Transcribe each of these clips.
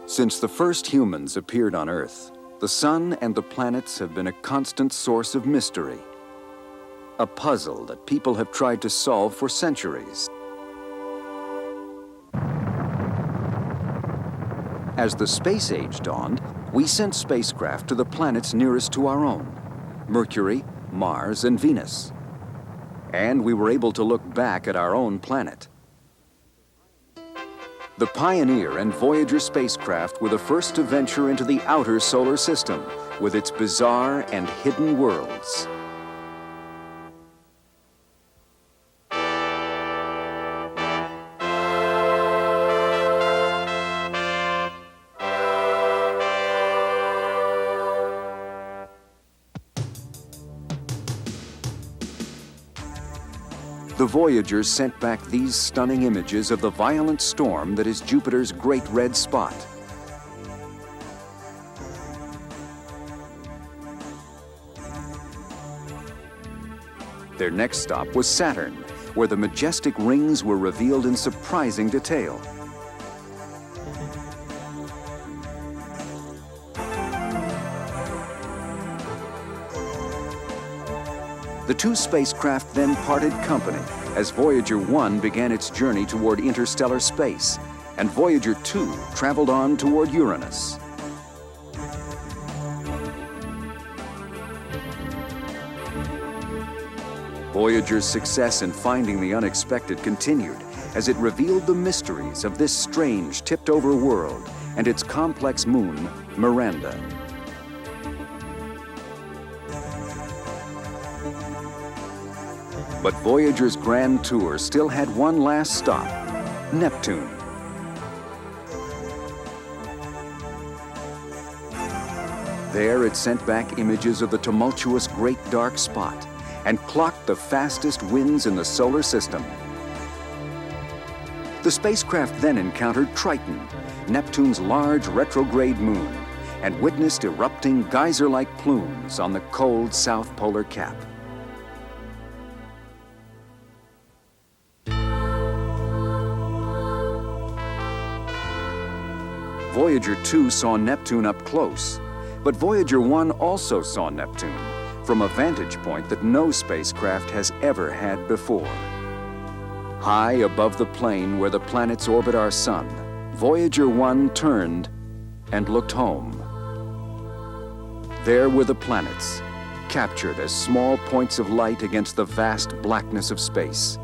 Since the first humans appeared on Earth, the sun and the planets have been a constant source of mystery. A puzzle that people have tried to solve for centuries. As the space age dawned, we sent spacecraft to the planets nearest to our own, Mercury, Mars, and Venus. And we were able to look back at our own planet. The Pioneer and Voyager spacecraft were the first to venture into the outer solar system with its bizarre and hidden worlds. The Voyagers sent back these stunning images of the violent storm that is Jupiter's Great Red Spot. Their next stop was Saturn, where the majestic rings were revealed in surprising detail. The two spacecraft then parted company as Voyager 1 began its journey toward interstellar space, and Voyager 2 traveled on toward Uranus. Voyager's success in finding the unexpected continued as it revealed the mysteries of this strange tipped-over world and its complex moon, Miranda. But Voyager's grand tour still had one last stop, Neptune. There it sent back images of the tumultuous Great Dark Spot and clocked the fastest winds in the solar system. The spacecraft then encountered Triton, Neptune's large retrograde moon, and witnessed erupting geyser-like plumes on the cold South Polar Cap. Voyager 2 saw Neptune up close, but Voyager 1 also saw Neptune from a vantage point that no spacecraft has ever had before. High above the plane where the planets orbit our sun, Voyager 1 turned and looked home. There were the planets, captured as small points of light against the vast blackness of space.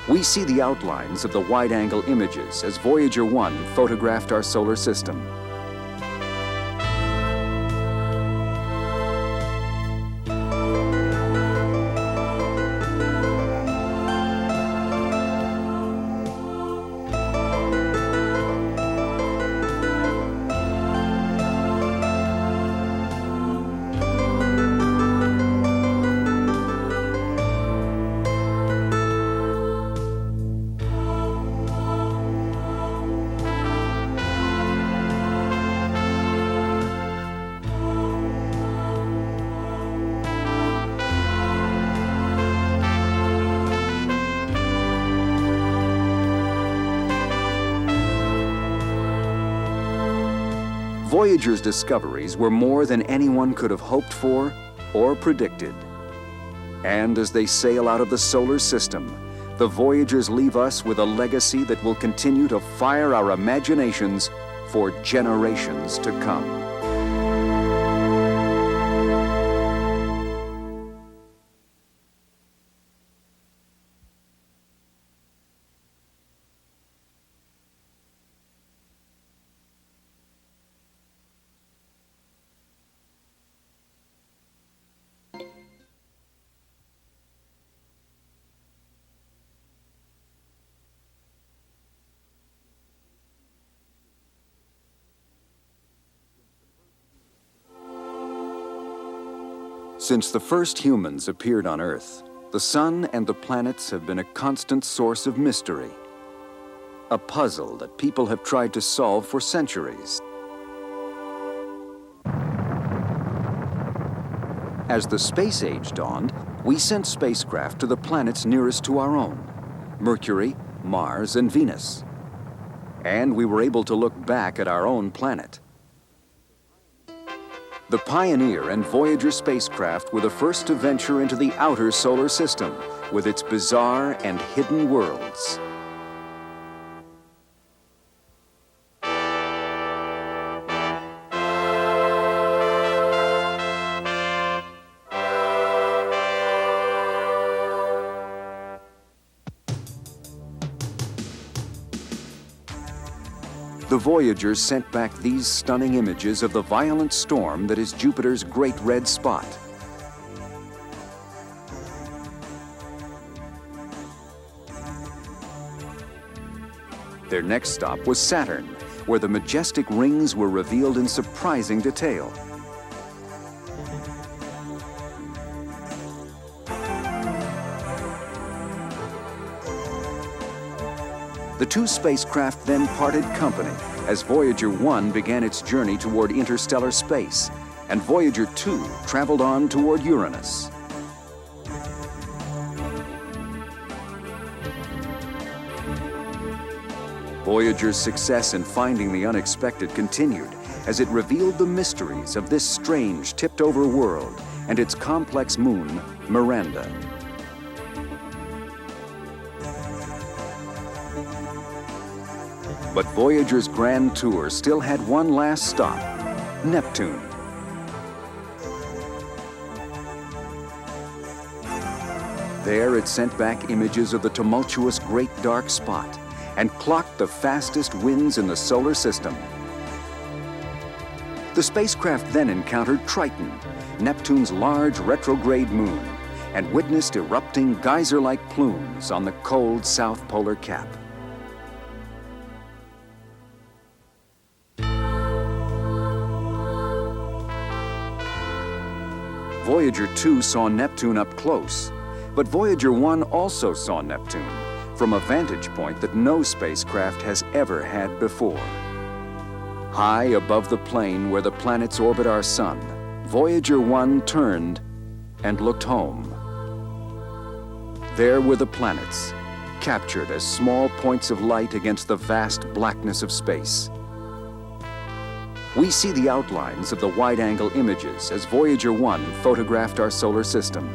We see the outlines of the wide-angle images as Voyager 1 photographed our solar system. Voyager's discoveries were more than anyone could have hoped for or predicted. And as they sail out of the solar system, the Voyagers leave us with a legacy that will continue to fire our imaginations for generations to come. Since the first humans appeared on Earth, the sun and the planets have been a constant source of mystery. A puzzle that people have tried to solve for centuries. As the space age dawned, we sent spacecraft to the planets nearest to our own, Mercury, Mars, and Venus. and we were able to look back at our own planet. The Pioneer and Voyager spacecraft were the first to venture into the outer solar system with its bizarre and hidden worlds. The Voyagers sent back these stunning images of the violent storm that is Jupiter's Great Red Spot. Their next stop was Saturn, where the majestic rings were revealed in surprising detail. The two spacecraft then parted company as Voyager 1 began its journey toward interstellar space, and Voyager 2 traveled on toward Uranus. Voyager's success in finding the unexpected continued as it revealed the mysteries of this strange tipped-over world and its complex moon, Miranda. But Voyager's grand tour still had one last stop, Neptune. There it sent back images of the tumultuous Great Dark Spot and clocked the fastest winds in the solar system. The spacecraft then encountered Triton, Neptune's large retrograde moon, and witnessed erupting geyser-like plumes on the cold South Polar Cap. Voyager 2 saw Neptune up close, but Voyager 1 also saw Neptune from a vantage point that no spacecraft has ever had before. High above the plane where the planets orbit our sun, Voyager 1 turned and looked home. There were the planets, captured as small points of light against the vast blackness of space. We see the outlines of the wide-angle images as Voyager 1 photographed our solar system.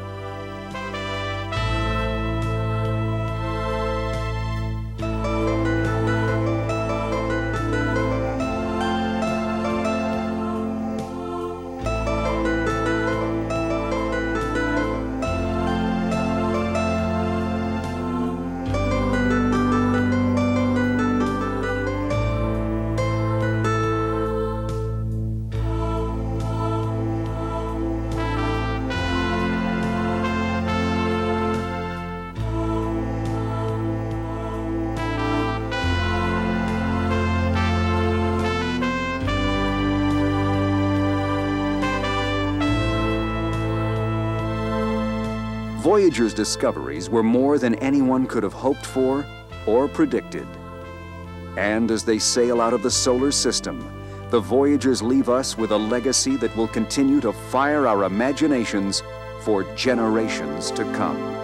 Voyager's discoveries were more than anyone could have hoped for or predicted. And as they sail out of the solar system, the Voyagers leave us with a legacy that will continue to fire our imaginations for generations to come.